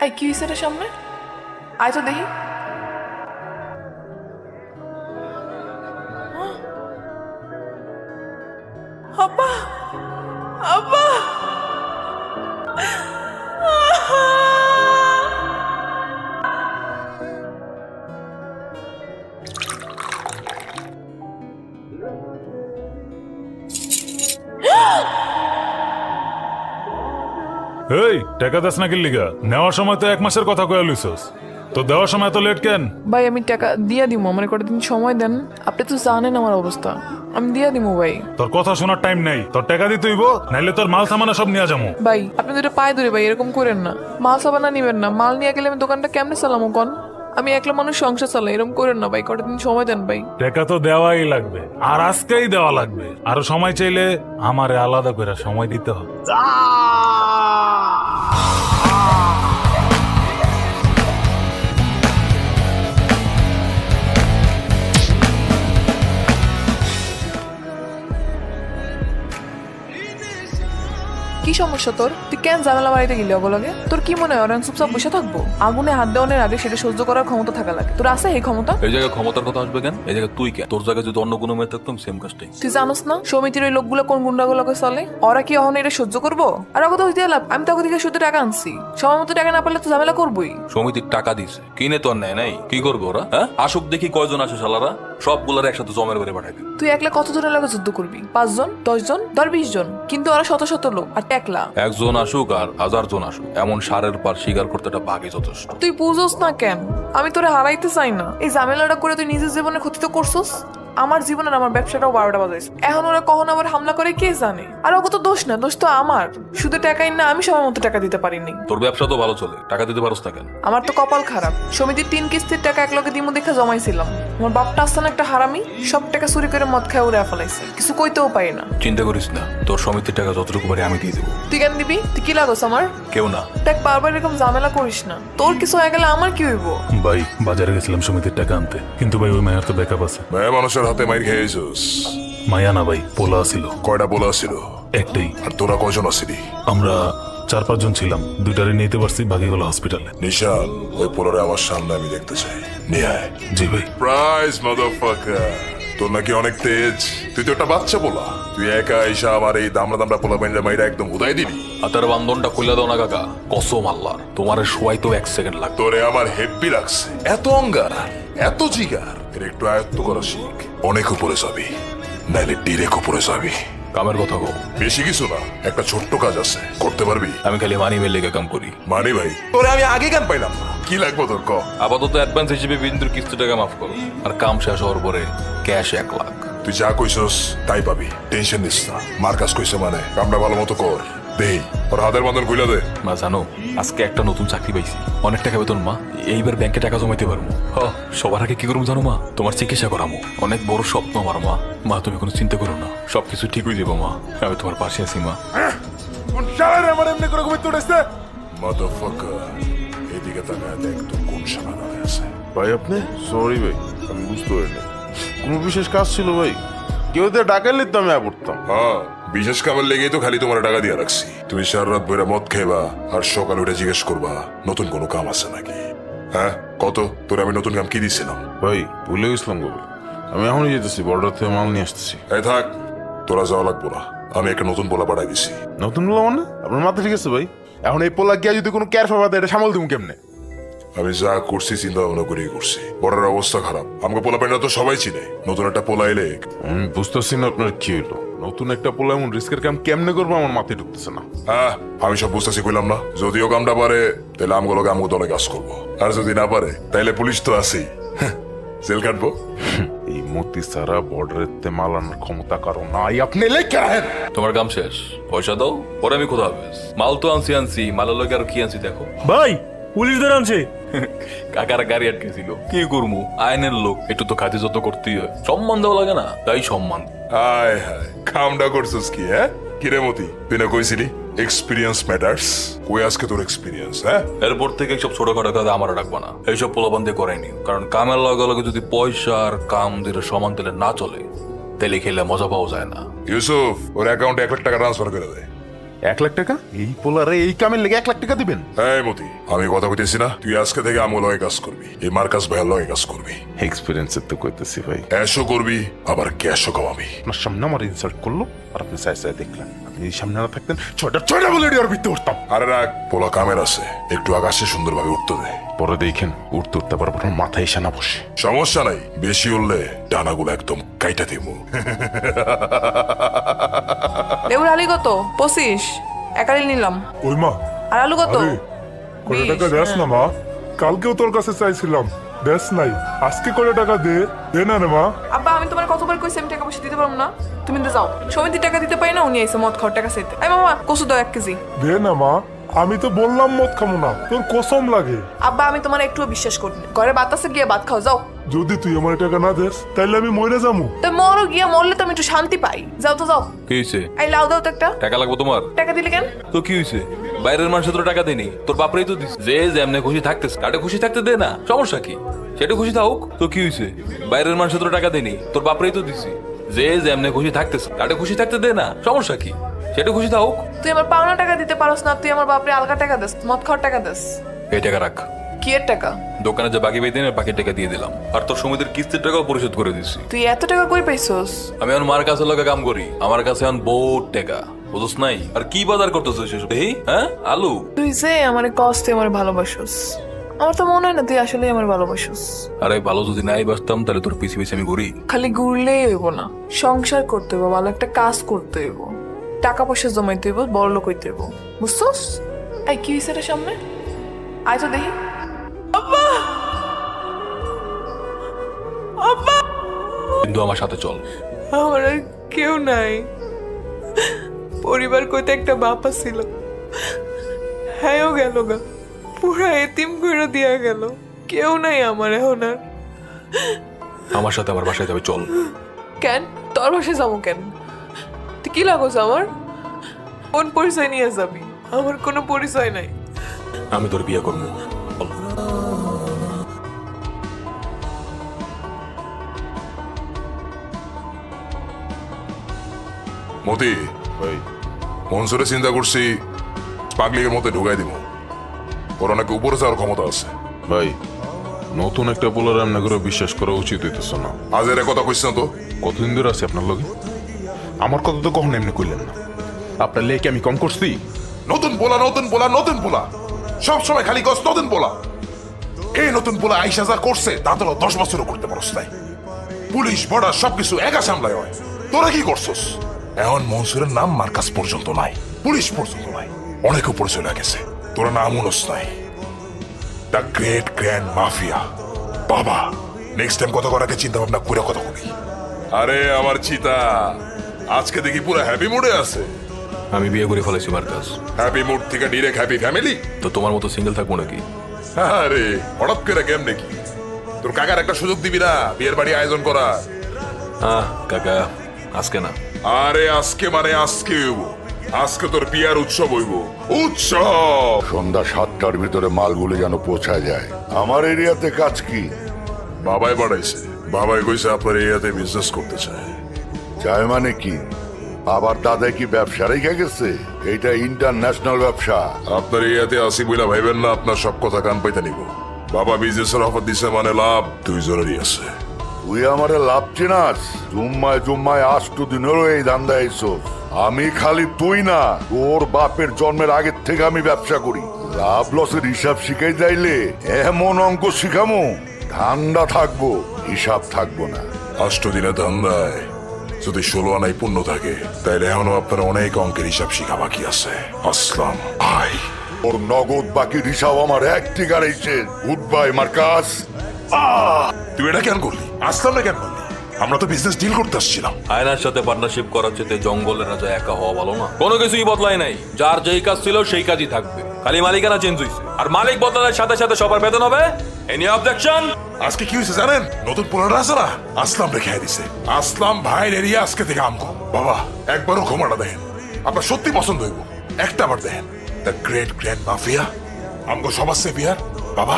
এই কি হয়েছে রে সামনে? আয় তো দেখি। আব্বা, আব্বা, এই টাকা দাস না কিল্লিগা নেওয়ার সময় তো 1 মাসের কথা কয়ে লইছস, তো দেওয়ার সময় তো লেট কেন? ভাই আমি টাকা দিয়া দিব, মানে কটা দিন সময় দেন। আপনি তো জানেন আমার অবস্থা, আমি দিয়া দিব ভাই। তোর কথা শোনার টাইম নাই, তোর টাকা দিতে হইব, নাইলে তোর মাল সামানা সব নিয়ে যাবো। ভাই আপনি দুটো পায়ে ধরে ভাই, এরকম করেন না। মাল সাবানা নিবেন না, মাল নিয়ে গেলে আমি দোকানটা কেমনে চালামো কন? আমি একলা মানুষ সংসার চালাই, এরকম করেন না ভাই, কটা দিন সময় দেন ভাই। টাকা তো দেওয়াই লাগবে, আর আজকেই দেওয়া লাগবে। আরো সময় চাইলে আমারে আলাদা করে সময় দিতে হবে। কি সমস্যা তোর? তুই কেন ঝামেলা বাড়িতে গেলি অবলগে? তোর কি মনে হয় ওরা চুপচাপ বসে থাকবো? আগুনে হাত দেওয়ানোর আগে সেটা সহ্য করার ক্ষমতা থাকা লাগে। তোর আছে এই ক্ষমতা? এই জায়গায় ক্ষমতার কথা আসবে কেন? এই জায়গায় তুই কেন? তোর জায়গায় যদি অন্য কোনো মেয়ে থাকতাম সেম কাজটাই। তুই জানোস না সমিতির ওই লোকগুলো কোন গুন্ডাগুলোকে চলে? ওরা কি অহন এটা সহ্য করবো? আর ওকে তো হইতে লাভ, আমি তো ওকে থেকে শুধু টাকা আনছি, সময় মতো টাকা না পারলে তো ঝামেলা করবোই। সমিতির টাকা দিছে, কিনে তো আর নেয় নাই। কি করবো ওরা? হ্যাঁ, আসুক দেখি কয়জন আসে শালারা, সবগুলার একসাথে জমের করে পাঠাই দিই। তুই একলা কতজনের লাগে যুদ্ধ করবি? 5 জন, 10 জন, ধর 20 জন, কিন্তু ওরা শত শত লোক আর একলা। একজন আসুক আর 1000 জন আসুক, এমন সারের পার স্বীকার করতে একটা বাঘে যথেষ্ট। তুই বুঝোস না কেন? আমি তোরে হারাইতে চাই না। এই ঝামেলাটা করে তুই নিজের জীবনে ক্ষতি তো করছস, আমার জীবনের আমার ব্যবসাটাও 12টা বাজাইছে। এখন ওরা কখনো আবার হামলা করে কে জানে? আর ওকে তো দোষ না, দোষ তো আমার। শুধু টাকাই না, আমি সময় মতো টাকা দিতে পারিনি। তোর ব্যবসা তো ভালো চলে, টাকা দিতে পারস না কেন? আমার তো কপাল খারাপ, সমিতির 3 কিস্তির টাকা এক লগে দিমু দেখা জমাইছিলাম। আমার বাপটা আসছে না একটা হারামি, সব টাকা চুরি করে মদ খায় উড়ে ফেলাইছে, কিছু কইতেও পারি না। চিন্তা করিস না, তোর সমিতির টাকা যতটুকু পারি আমি দিয়ে দেবো। তুই কেন দিবি? তুই কি লাগোস আমার? কেউ না। দেখ বারবার এরকম ঝামেলা করিস না, তোর কিছু হয়ে গেলে আমার কি হইব? ভাই বাজারে গেছিলাম সমিতির টাকা আনতে, কিন্তু ভাই ওই মায়ের তো ব্যাকআপ আছে। মেয়ে মানুষের হাতে মাইর খেয়েছিস। মায়া না ভাই, পোলা ছিল। কয়টা বলা ছিল? একটাই। আর তোরা কয়জন আসিলি? আমরা 4-5 জন ছিলাম, 2টারে নিতে পারছি, বাকি হলো হসপিটালে। নিশাল, ওই পোলারে আমার সামনে আমি দেখতে চাই। নিয়ে আয়। জি ভাই। প্রাইজ মাদারফাকার। তোর নাকি অনেক তেজ, তুই তো একটা বাচ্চা পোলা। তুই একা এসা আমার এই দামড়া দামড়া পোলা বাইন্ডা মাইরা একদম উদাই দিবি। হাতের বান্ধনটা খুলে দাও না কাকা, কসম আল্লাহর, তোমার শোয়াই তো 1 সেকেন্ড লাগবে। তোরে আমার হেব্বি লাগছে, এত অঙ্গার, এত জিগার। এর একটু আয়ত্ত করা শিখ, অনেক উপরে যাবি, নাইলে ডিরেক্ট উপরে যাবি। কামের কথা কও। বেশি কিছু না, একটা ছোট্ট কাজ আছে, করতে পারবি? আমি খালি মানি মেলে কাম করি। মানে ভাই, তোরে আমি আগে গান পাইলাম না, কি লাগবে তোর ক? আপাতত অ্যাডভান্স হিসেবে বিন্দুর কিস্তি টাকা মাফ করো, আর কাম শেষ হওয়ার পরে ক্যাশ 1 লাখ। তুই যা কইছস তাই পাবি, টেনশন নিস না। মার কাজ কইছে মানে কামটা ভালো মতো কর। দেই ওর হাতের বান্ধন কইলা দে। মা জানো, আজকে একটা নতুন চাকরি পাইছি, অনেক টাকা বেতন মা। এইবার ব্যাংকে টাকা জমাইতে পারবো। সবার আগে কি করবো জানো মা? তোমার চিকিৎসা করামো, অনেক বড় স্বপ্ন আমার মা। মা তুমি কোনো চিন্তা করো না, সবকিছু ঠিক হয়ে যাবো মা, আমি তোমার পাশে আছি মা। কোন শালারে আমার এমনি করে ঘুমিয়ে তুলেছে? মাদারফাকার, এদিকে তাকায় দেখ তোর কোন শালা দাঁড়ায় আছে। ভাই আপনি সরি ভাই, আমি বুঝতে পারিনি কোনো বিশেষ কাজ ছিল ভাই। কেউ তো ডাকাইলে তো আমি পড়তাম। হ্যাঁ, বিশেষ কামের লেগেই তো খালি তোমার টাকা দিয়ে রাখছি। তুমি সারা রাত বইরা মদ খাইবা আর সকালে উঠে জিজ্ঞেস করবা নতুন কোনো কাম আছে নাকি। হ্যাঁ কত তোর আমি নতুন কাম কি দিছিলাম? ভাই ভুলে গেছিলাম গো ভাই, আমি এখনই যেতেছি, বর্ডার থেকে মাল নিয়ে আসতেছি। এই থাক, তোরা যাওয়া লাগবো না, আমি একটা নতুন পোলা পাঠাই দিছি। নতুন বলা মানে আপনার মাথা ঠিক আছে ভাই? এখন এই পোলা গিয়া যদি কোনো ক্যার ফাবা দেয় এটা সামাল দিব কেমনে? আমি যা করছি চিন্তা ভাবনা করেই করছি। বড়ের অবস্থা খারাপ, আমাকে পোলা প্যান্ডা তো সবাই চিনে। নতুন একটা পোলা এলে আমি বুঝতেছি না আপনার কি হইলো। নতুন একটা পোলা এমন রিস্কের কাম কেমনে করবো আমার মাথায় ঢুকতেছে না। হ্যাঁ আমি সব বুঝতেছি কইলাম না। যদিও কামটা পারে তাহলে আমগুলোকে আমগো দলে কাজ করবো, আর যদি না পারে তাইলে পুলিশ তো আছেই, জেল কাটবো। এই মতি সারা বর্ডারের তে মাল আনার ক্ষমতা কারো নাই, আপনি লেখা হেন। তোমার কাম শেষ, পয়সা দাও, পরে আমি কোথাও হবে। মাল তো আনছি, মালের লোক আর কি আনছি দেখো। ভাই পুলিশ ধরে আনছে। কাকার গাড়ি আটকেছিল, কি করবো, আইনের লোক, একটু তো খাতি যত করতেই হয়, সম্মান দেওয়া লাগে না, তাই সম্মান। হায় হায়, কামটা করছিস কি? হ্যাঁ কিরে মতি, তুই না কইছিলি এক্সপিরিয়েন্স ম্যাটার্স? কই আজকে তোর এক্সপিরিয়েন্স? হ্যাঁ এরপর থেকে এইসব ছোটখাটো কাজ আমার রাখবো না, এইসব পোলাবন্দি করাইনি। কারণ কামের লগে লগে যদি পয়সা আর কাম দুটো সমান তেলে না চলে, তেলে খেলে মজা পাওয়া যায় না। ইউসুফ, ওর অ্যাকাউন্টে 1 লাখ টাকা ট্রান্সফার করে দে। 1 লাখ টাকা এই পোলারে এই কামের লেগে 1 লাখ টাকা দিবেন? এই মতি, আমি কথা কইতেছি না, তুই আজকে থেকে আমল লয়ে কাজ করবি, এই মার্কাস ভাইয়ের লয়ে কাজ করবি, এক্সপিরিয়েন্সের তো কইতেছি ভাই। অ্যাশও করবি আবার ক্যাশও কামাবি। আপনার সামনে আমার ইনসাল্ট করলো আর আপনি সাই সাই দেখলেন। আপনি এই সামনে না থাকতেন ছয়টা বলে আর ভিতরে উঠতাম। আরে রাখ, পোলা কামের আছে, একটু আকাশে সুন্দরভাবে উঠতে দে। পরে দেখেন উঠতে উঠতে পারবো আপনার মাথায় এসে না বসে। সমস্যা নাই, বেশি উঠলে ডানাগুলো একদম কাইটা দিব। লেবুর আলি কত? 25 একালি নিলাম। ওই মা, আর আলু কত? আরে কত টাকা 20, দেস না মা? কালকেও তোর কাছে চাইছিলাম, দেস নাই। আজকে কত টাকা দে, দে না রে মা। আব্বা আমি তোমার কতবার কইছি আমি টাকা পয়সা দিতে পারবো না, তুমি তো যাও। সমিতি টাকা দিতে পারি না, উনি আইসে মদ খাওয়ার টাকা চাইতে। এই মামা কচু দাও 1 কেজি। দে না মা, আমি তো বললাম মদ খামো না, তোর কসম লাগে। আব্বা আমি তোমার একটুও বিশ্বাস করি না। ঘরে বাতাসে গিয়ে ভাত খাও, যাও। যদি তুই আমার টাকা না দেস তাইলে আমি মরে যাবো। তো মরো গিয়া, মরলে তো আমি একটু শান্তি পাই। যাও তো যাও। কি হয়েছে? এই লাউ দাও তো একটা। টাকা লাগবে তোমার? টাকা দিলে কেন? তো কি হয়েছে? বাইরের মানুষ তো টাকা দেয়নি, তোর বাপরেই তো দিস। যে যেমনে খুশি থাকতেছে, কাটে খুশি থাকতে দে না, সমস্যা কি? সেটা খুশি থাকুক। তো কি হয়েছে? বাইরের মানুষ তো টাকা দেয়নি, তোর বাপরেই তো দিছি। যে যেমনে খুশি থাকতেছে, কাটে খুশি থাকতে দে না, সমস্যা কি? সেটা খুশি থাকুক। তুই আমার পাওনা টাকা দিতে পারস না, তুই আমার বাপরে আলগা টাকা দেস, মদ খাওয়ার টাকা দেস। এই টাকা রাখ। কি এর টাকা? দোকানে যে বাকি পাইতেন বাকি টাকা দিয়ে দিলাম, আর তোর সমিতির কিস্তির টাকাও পরিশোধ করে দিছি। তুই এত টাকা কই পাইছস? আমি এখন মার কাছে লোকে কাম করি, আমার কাছে এখন বহুত টাকা, বুঝছ নাই? আর কি বাজার করতেছিস এই? হ্যাঁ, আলু? তুই যে আমারে কষ্ট, তুই আমার ভালোবাসস। আমার তো মনে হয় না তুই আসলে আমার ভালোবাসস। আরে ভালো যদি নাই বাসতাম তাহলে তোর পিছিয়ে পিছিয়ে আমি ঘুরি। খালি ঘুরলেই হইব না, সংসার করতে হইব, ভালো একটা কাজ করতে হইব, টাকা পয়সা জমাইতে হইব, বড় লোক হইতে হইব, বুঝছস? এই কি হইছে রে সামনে? আয় তো দেখি। কিন্তু আমার সাথে চল। আমার আর কেউ নাই। পরিবার কইতে একটা বাপা ছিল, হ্যাঁও গেল গা, পুরা এতিম করে দিয়া গেল। কেউ নাই আমার এখন আর। আমার সাথে আমার বাসায় যাবে, চল। কেন তোর বাসায় যাবো কেন? তুই কি লাগোস আমার? কোন পরিচয় নিয়ে যাবি? আমার কোনো পরিচয় নাই। আমি তোর বিয়ে করবো, চল। মতি, ভাই মনসুরে চিন্তা করছি পাগলিকের মধ্যে ঢুকাই দিব, ওর অনেক উপরে যাওয়ার ক্ষমতা আছে। ভাই নতুন একটা পোলার এমনি করে বিশ্বাস করা উচিত হইতেছে না। আজ এর কথা কইস না তো। কতদিন ধরে আছে আপনার লগে? আমার কথা তো কখনো এমনি কইলেন না। আপনার লেকে আমি কম করছি? নতুন পোলা, নতুন পোলা, নতুন পোলা, সব সময় খালি গছ নতুন পোলা। এই নতুন পোলা আইসা যা করছে তা তো 10 বছরও করতে পারস নাই। পুলিশ বর্ডার সবকিছু একা সামলায় হয়, তোরা কি করছস? এখন মনসুরের নাম মার্কাস পর্যন্ত নাই, পুলিশ পর্যন্ত নাই, অনেক উপরে চলে গেছে, তোরা নাম উনস নাই। The great grand mafia. বাবা, নেক্সট টাইম কথা করাকে চিন্তা ভাবনা করে কথা বলি। আরে আমার চিতা আজকে দেখি পুরো হ্যাপি মুডে আছে। আমি বিয়ে করে ফেলেছি মার্কাস। হ্যাপি মুড থেকে ডিরেক্ট হ্যাপি ফ্যামিলি। তো তোমার মতো সিঙ্গেল থাকবো নাকি? আরে হঠাৎ করে কেম নাকি? তোর কাকার একটা সুযোগ দিবি না বিয়ের বাড়ি আয়োজন করার? কাকা আজকে না। আরে আজকে মানে আজকে হইব, আজকে তোর বিয়ার উৎসব হইব, উৎসব। সন্ধ্যা 7টার ভিতরে মালগুলো যেন পৌঁছায় যায়। আমার এরিয়াতে কাজ কি? বাবাই বাড়াইছে, বাবাই কইছে আপনার এরিয়াতে বিজনেস করতে চায়। চায় মানে কি? আবার দাদা কি ব্যবসা রেখে গেছে? এইটা ইন্টারন্যাশনাল ব্যবসা। আপনার এরিয়াতে আসি বইলা ভাইবেন না আপনার সব কথা কান পাইতে নিব। বাবা বিজনেসের অফার দিছে মানে লাভ দুইজনেরই আছে। তুই আমারে লাভ চিনাস? জুম্মায় জুম্মায় 8 দিনেরও এই ধান্দা আইছো। আমি খালি তুই না, তোর বাপের জন্মের আগের থেকে আমি ব্যবসা করি। লাভ লসের হিসাব শিখাই যাইলে এমন অঙ্ক শিখামু, ঠান্ডা থাকবো, হিসাব থাকবো না। 8 দিনে ধান্দায় যদি 16 আনাই পূর্ণ থাকে তাইলে এখনো আপনার অনেক অঙ্কের হিসাব শিখা বাকি আছে। আসলাম ভাই, ওর নগদ বাকির হিসাব আমার এক টিকার এসে। Good bye Marcus. তুই এটা কেন করলি? আসলাম না কেন করলি? আমরা তো বিজনেস ডিল করতে আসছিলাম। আয়নার সাথে পার্টনারশিপ করার চেয়ে জঙ্গলের রাজা একা হওয়া ভালো না। কোনো কিছুই বদলায় নাই, যার যেই কাজ ছিল সেই কাজই থাকবে, খালি মালিকানা চেঞ্জ হইছে। আর মালিক বদলানোর সাথে সাথে সবার বেতন হবে। Any objection? আজকে কি হয়েছে জানেন? নতুন পোলার আছে না, আসলাম রেখে দিছে। আসলাম ভাইয়ের এরিয়া আজকে থেকে আমগো। বাবা একবারও ঘুমাটা দেখেন, আপনার সত্যি পছন্দ হইব। একটা বার দেখেন, দ্য গ্রেট গ্র্যান্ড মাফিয়া আমগো সমাজ সেভিয়ার। বাবা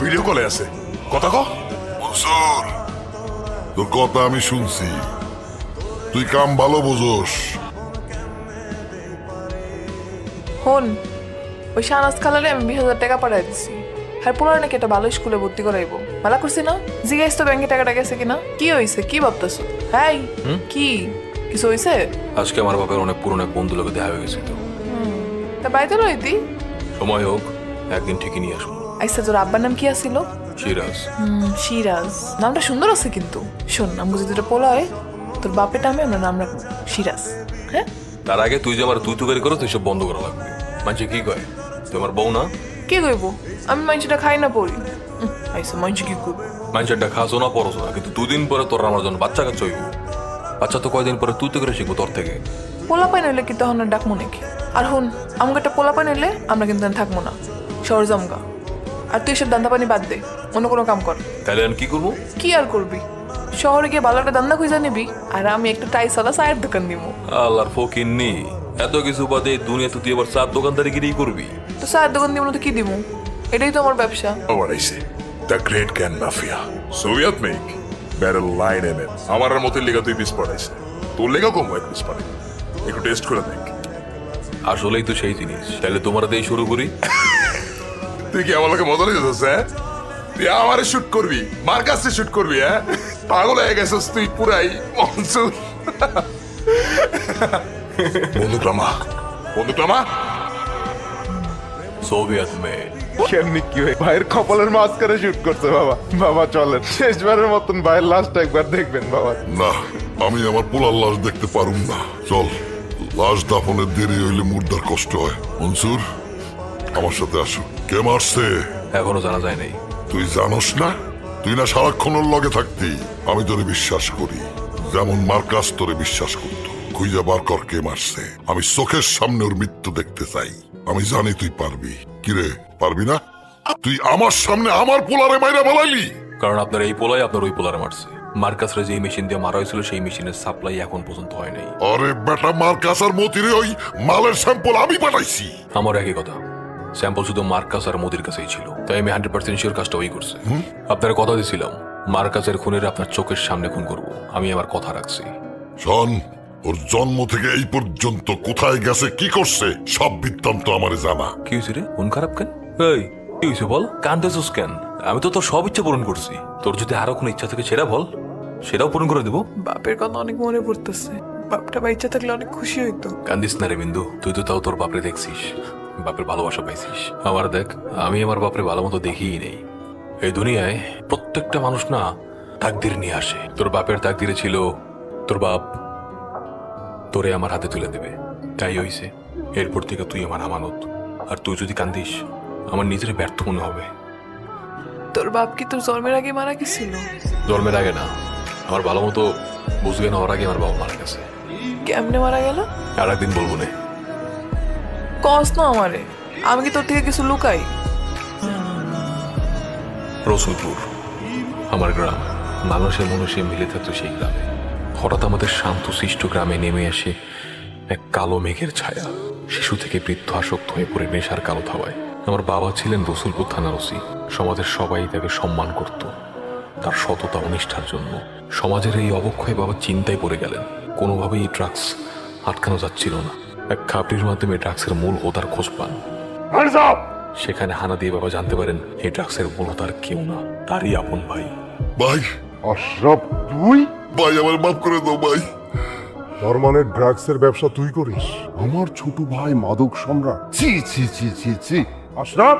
ভিডিও কলে আছে, কথা কো। মনসুর, তোর কথা আমি শুনছি, তুই কাম ভালো বুঝোস। হন, ওই শাহনাজ খালারে আমি 20,000 টাকা পাঠাই দিছি। হ্যাঁ, পোলার নাকি একটা ভালো স্কুলে ভর্তি করাইবো। ভালো করছি না? জিজ্ঞাসা তো ব্যাংকে টাকাটা গেছে কিনা? কি হয়েছে, কি ভাবতেছো? হ্যাঁ, কি কিছু হয়েছে? আজকে আমার বাপের অনেক পুরনো এক বন্ধু লোকে দেখা হয়ে গেছিল। তা বাইতে লইতি। সময় হোক, একদিন ঠিকই নিয়ে আসবো। আচ্ছা, তোর আব্বার নাম কি আছিল? সিরাজ। সিরাজ নামটা সুন্দর আছে কিন্তু। শোন, আমি যদি তোর পোলা হয়, তোর বাপের নামে আমরা নাম রাখবো সিরাজ। হ্যাঁ, তার আগে তুই যে আমার তুই গাড়ি করো, তুই সব বন্ধ করা লাগবে। মানুষে কি কয়, তুই আমার বউ না? কে কইব? আমি মাংসটা খাই না পড়ি। আইসা মাংস কি করব? মানুষেরটা খাসো না পরছো না, কিন্তু দুদিন পরে তোর আমার জন্য বাচ্চা কাচ্চা হইব। বাচ্চা তো কয়দিন পরে তুই তো করে শিখবো তোর থেকে। পোলা পাই নইলে কি তখন আর ডাকবো নাকি? আর হুন, আমাকে একটা পোলা পাই নইলে আমরা কিন্তু আর থাকবো না, শহর জমগা। আর তুই এসব দান্দা পানি বাদ দে, অন্য কোনো কাম কর। তাহলে আমি কি করবো? কি আর করবি? শহরে গিয়ে ভালো একটা দান্দা খুঁজে নিবি, আর আমি একটা টাইসালা চায়ের দোকান দিব। আল্লাহর ফকির নি, এত কিছু বাদে দুনিয়াতে তুই আবার চার দোকানদারি গিরেই করবি? তো চায়ের দোকান দিব না তো কি দিব? এটাই তো আমার ব্যবসা। আবার আইছে the great can mafia Soviet make barrel line এনে আমার মতো লেগা তুই পিস পড়াইছে, তোর লেগা কম এক পিস পড়ে। একটু টেস্ট করে দেখ। আসলেই তো সেই জিনিস। তাহলে তোমার দিয়ে শুরু করি। তুই কি আমার লোকে মজা নিতেছিস? হ্যাঁ, তুই আমারে শুট করবি, মার কাছে শুট করবি? হ্যাঁ, পাগল হয়ে গেছিস তুই পুরাই। মনসুর বন্ধুক্রমা, বন্ধুক্রমা সোভিয়েত মে। কেমনি কি হয় ভাইয়ের কপালের মাঝখানে শুট করছে বাবা। বাবা চলেন, শেষবারের মতন ভাইয়ের লাশটা একবার দেখবেন বাবা। না, আমি আমার পোলার লাশ দেখতে পারুম না। চল, লাশ দাফনের দেরি হইলে মুর্দার কষ্ট হয়। মনসুর, আমার সাথে আসো। কে মারছে এখনো জানা যায় নাই। তুই জানোস না? তুই না সারাক্ষণ ওর লগে থাকতি। আমি তোরে বিশ্বাস করি, যেমন মার্কাস তোরে বিশ্বাস করত। খুঁজে বার কর কে মারছে। আমি চোখের সামনে ওর মৃত্যু দেখতে চাই। আমি জানি তুই পারবি। কিরে, পারবি না? তুই আমার সামনে আমার পোলারে মাইরা বলাইলি। কারণ আপনার এই পোলাই আপনার ওই পোলারে মারছে। মার্কাসরে যে মেশিন দিয়ে মারা হয়েছিল সেই মেশিনের সাপ্লাই এখন পর্যন্ত হয় নাই। আরে বেটা, মার্কাস আর মতিরে ওই মালের স্যাম্পল আমি পাঠাইছি। আমার একই কথা, স্যাম্পল শুধু মার্কাস আর মোদির কাছেই ছিল, তাই আমি 100% শিওর কাজটা ওই করছে। আপনার কথা দিয়েছিলাম মার্কাসের খুনের আপনার চোখের সামনে খুন করব। আমি আমার কথা রাখছি। শোন, ওর জন্ম থেকে এই পর্যন্ত কোথায় গেছে, কি করছে, সব বৃত্তান্ত আমারে জানা। কি হয়েছে রে? মন খারাপ কেন? এই কি হয়েছে বল, কান্দেছিস কেন? আমি তো তোর সব ইচ্ছা পূরণ করছি। তোর যদি আরো কোনো ইচ্ছা থেকে সেটা বল, সেটাও পূরণ করে দেবো। বাপের কথা অনেক মনে পড়তেছে। বাপটা বাচ্চা থাকলে অনেক খুশি হইতো। কান্দিস না রে বিন্দু, তুই তো তাও তোর বাপরে দেখছিস, বাপের ভালোবাসা পাইছিস। আমার দেখ, আমি আমার বাপরে ভালো মতো দেখিই নেই। এই দুনিয়ায় প্রত্যেকটা মানুষ না তাকদির নিয়ে আসে। তোর বাপের তাকদিরে ছিল তোর বাপ তোরে আমার হাতে তুলে দেবে, তাই হইছে। এরপর থেকে তুই আমার আমানত। আর তুই যদি কান্দিস, আমার নিজের ব্যর্থ মনে হবে। তোর বাপ কি তোর জন্মের আগে মারা গেছিল? জন্মের আগে না, আমার ভালো মতো বুঝবে না, ওর আগে আমার বাবা মারা গেছে। কেমনে মারা গেল? আর একদিন বলবো না। কস না আমারে, আমি কি তোর থেকে কিছু লুকাই? রসুলপুর আমার গ্রাম, মানুষে মানুষে মিলে থাকতো সেই গ্রামে। হঠাৎ আমাদের শান্ত সৃষ্ট গ্রামে নেমে আসে এক কালো মেঘের ছায়া। শিশু থেকে বৃদ্ধ আসক্ত হয়ে পড়ে নেশার কালো থাওয়ায়। আমার বাবা ছিলেন রসুলপুর থানার ওসি। সমাজের সবাই তাকে সম্মান করত তার সততা ও নিষ্ঠার জন্য। সমাজের এই অবক্ষয়ে বাবা চিন্তায় পড়ে গেলেন। কোনোভাবেই ড্রাগস আটকানো যাচ্ছিল না। এক খাপড়ির মাধ্যমে ড্রাগসের মূল হোতার খোঁজ পান। সেখানে হানা দিয়ে বাবা জানতে পারেন এই ড্রাগসের মূল হোতার কেউ না, তারই আপন ভাই। ভাই, আশরাফ, তুই? ভাই আমার মাফ করে দাও ভাই। তার মানে ড্রাগসের ব্যবসা তুই করিস? আমার ছোট ভাই মাদক সম্রাট? ছি ছি ছি ছি ছি। আশরাফ,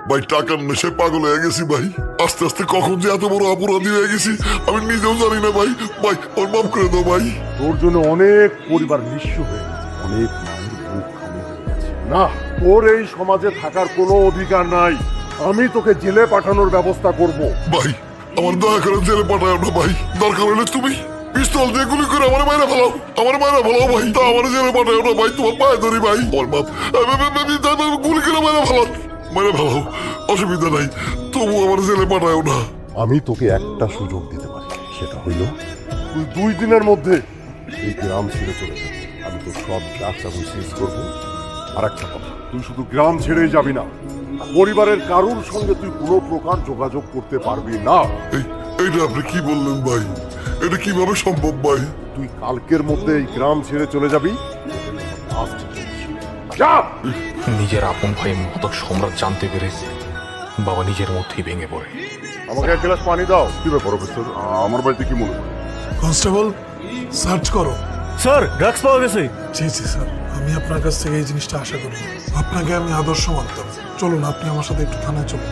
ভাই টাকার নেশে পাগল হয়ে গেছি ভাই। আস্তে আস্তে কখন যে এত বড় অপরাধী হয়ে গেছি আমি নিজেও জানি না ভাই। ভাই ওর মাফ করে দাও ভাই। তোর জন্য অনেক পরিবার নিঃস্ব হয়ে গেছে, অনেক মায়ের বুক খালি হয়ে গেছে। না, তোর এই সমাজে থাকার কোনো অধিকার নাই। আমি তোকে জেলে পাঠানোর ব্যবস্থা করব। ভাই আমার দয়া করে জেলে পাঠাও না ভাই। দরকার হলে তুমি পিস্তল দিয়ে গুলি করে আমার মায়েরা ফেলাও, আমার মায়েরা ফেলাও ভাই। তা আমার জেলে পাঠাও না ভাই, তোমার পায়ে ধরি ভাই। ওর বাপ গুলি করে মায়েরা ফেলাও, মায়েরা ফেলাও, অসুবিধা নাই, তবু আমার জেলে পাঠাও না। আমি তোকে একটা সুযোগ দিতে পারি, সেটা হইল তুই 2 দিনের মধ্যে এই গ্রাম ছেড়ে চলে যাবি। আমি তোর সব ড্রাগস এবং সিজ করবো। আর একটা কথা, তুই শুধু গ্রাম ছেড়েই যাবি না, পরিবারের কারুর সঙ্গে তুই কোনো প্রকার যোগাযোগ করতে পারবি না। এইটা আপনি কি বললেন ভাই? এটা কিভাবে সম্ভব ভাই? তুই কালকের মধ্যে এই গ্রাম ছেড়ে চলে যাবি। যা। নিজের আপন ভাই মাদক সম্রাট জানতে পেরে বাবা নিজের মধ্যেই ভেঙে পড়ে। আমাকে এক গ্লাস পানি দাও। কি ব্যাপার অফিসার, আমার বাড়িতে কি মনে হয়? কনস্টেবল, সার্চ করো। স্যার ড্রাগস পাওয়া গেছে। জি জি স্যার, আমি আপনার কাছ থেকে এই জিনিসটা আশা করি। আপনাকে আমি আদর্শ মানতাম। চলুন, আপনি আমার সাথে একটু থানায় চলুন।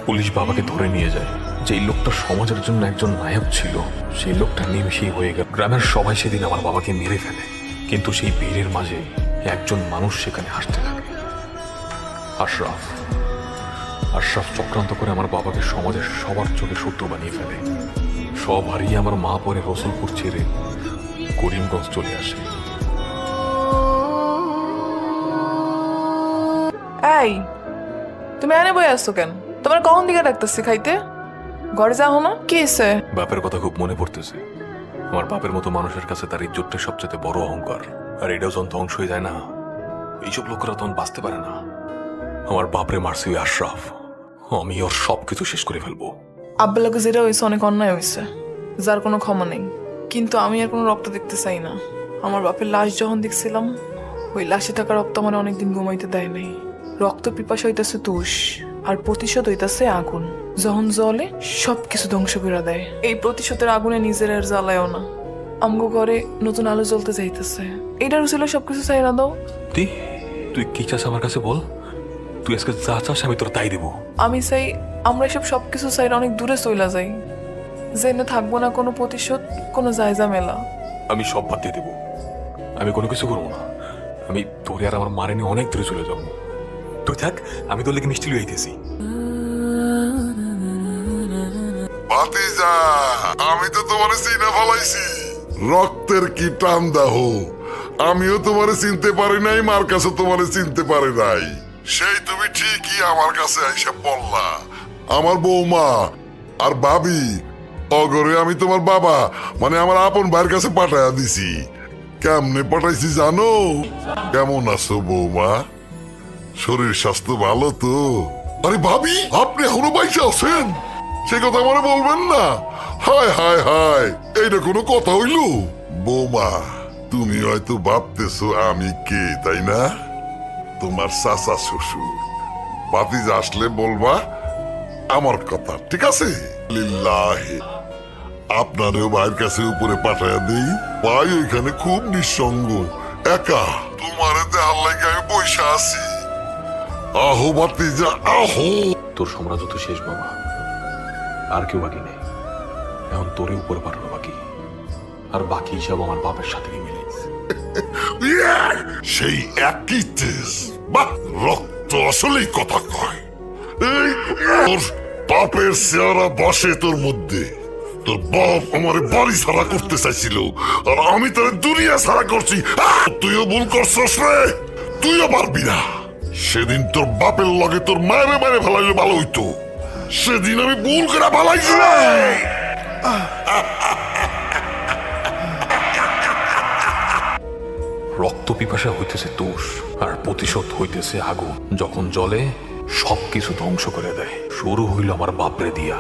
পুলিশ বাবাকে ধরে নিয়ে যায়। যেই লোকটা সমাজের জন্য একজন নায়ক ছিল, সেই লোকটা নিমেষেই হয়ে গেল। গ্রামের সবাই সেদিন আমার বাবাকে মেরে ফেলে, কিন্তু সেই ভিড়ের মাঝে একজন মানুষ সেখানে হাসতে থাকে। আশরাফ। আশরাফ চক্রান্ত করে আমার বাবাকে সমাজের সবার চোখে শত্রু বানিয়ে ফেলে। সব হারিয়ে আমার মা পরে রসুলপুর ছেড়ে করিমগঞ্জ চলে আসে। এই, তুমি এনে বই আসছো কেন? তোমার কখন দিকে ডাকতেছি খাইতে? ঘরে যাও না? কি হয়েছে? বাপের কথা খুব মনে পড়তেছে। আমার বাপের মতো মানুষের কাছে তার ইজ্জতটা সবচেয়ে বড় অহংকার। আর এটাও যখন ধ্বংস হয়ে যায় না, এইসব লোকেরা তখন বাঁচতে পারে না। আমার বাপরে মারছে ওই আশরাফ। আমি ওর সবকিছু শেষ করে ফেলবো। আব্বার লোকে যেটা হয়েছে অনেক অন্যায় হয়েছে, যার কোনো ক্ষমা নেই। কিন্তু আমি আর কোনো রক্ত দেখতে চাই না। আমার বাপের লাশ যখন দেখছিলাম, ওই লাশে থাকা রক্ত আমার অনেকদিন ঘুমাইতে দেয় নাই। রক্ত পিপাসা হইতাছে তুষ, আর প্রতিশোধ হইতাছে আগুন। যখন জ্বলে সবকিছু ধ্বংস করে দেয়। এই প্রতিশোধের আগুনে নিজের আর জ্বালায়ও না। আমগো ঘরে নতুন আলো জ্বলতে যাইতেছে। এইটার ছিল সবকিছু চাইরা দাও। তুই কি চাস আমার কাছে বল? তুই আজকে যা চাস আমি তোর তাই দেবো। আমি চাই আমরা এসব সবকিছু চাইরা অনেক দূরে চইলা যাই, জেনে থাকবো না কোনো প্রতিশোধ, কোনো জায়জা মেলা। আমি সব বাদ দিয়ে দেবো। আমি কোনো কিছু করবো না। আমি তোরে আর আমার মারে নিয়ে অনেক দূরে চলে যাবো। তুই থাক, আমি তোর লেগে মিষ্টি লুয়ে আইতেছি। ভাতিজা, আমি তো তোমারে চিনে ফলাইছি। রক্তের কি টান দাহ, আমিও তোমারে চিনতে পারি নাই, মার কাছে তোমারে চিনতে পারি নাই। সেই তুমি ঠিকই আমার কাছে আইসা পড়লা। আমার বৌমা আর ভাবি অগরে আমি তোমার বাবা মানে আমার আপন ভাইয়ের কাছে পাঠায়া দিছি। কেমনে পাঠাইছি জানো? কেমন আছো বৌমা? শরীর স্বাস্থ্য ভালো তো? আরে ভাবি, আপনি এখনো বাইসে আছেন? সে কথা মনে বলবেন না। হায় হায় হায়, এইটা কোনো কথা হইল? বৌমা, তুমি হয়তো ভাবতেছো আমি কে, তাই না? তোমার চাচা শ্বশুর। ভাতিজা আসলে বলবা আমার কথা, ঠিক আছে? লিল্লাহি, আপনারও ভাইয়ের কাছে উপরে পাঠায়া দেই। ভাই ওইখানে খুব নিঃসঙ্গ, একা। তোমারে দেখার লাগে আমি বইসা আছি। আহো ভাতিজা, আহো। তোর সাম্রাজ্য তো শেষ বাবা, আর কেউ বাকি নেই। এখন তোরে উপরে পাঠানো বাকি, আর বাকি হিসাব আমার বাপের সাথে মিলে। সেই একই তেজ, বাহ, রক্ত আসলেই কথা কয়। এই তোর বাপের চেহারা বসে তোর মধ্যে। তোর বাপ আমার বাড়ি ছাড়া করতে চাইছিল, আর আমি তোর দুনিয়া ছাড়া করছি। তুইও ভুল করছস রে, তুইও পারবি না। সেদিন তোর বাপের লগে তোর মায়ের মায়ের ফেলাইলে ভালো হইতো। সেদিন আমি ভুল করে ফেলাইছি। রক্ত পিপাসা হইতেছে তুষ, আর প্রতিশোধ হইতেছে আগুন। যখন জ্বলে সবকিছু ধ্বংস করে দেয়। শুরু হইল আমার বাপরে দিয়া।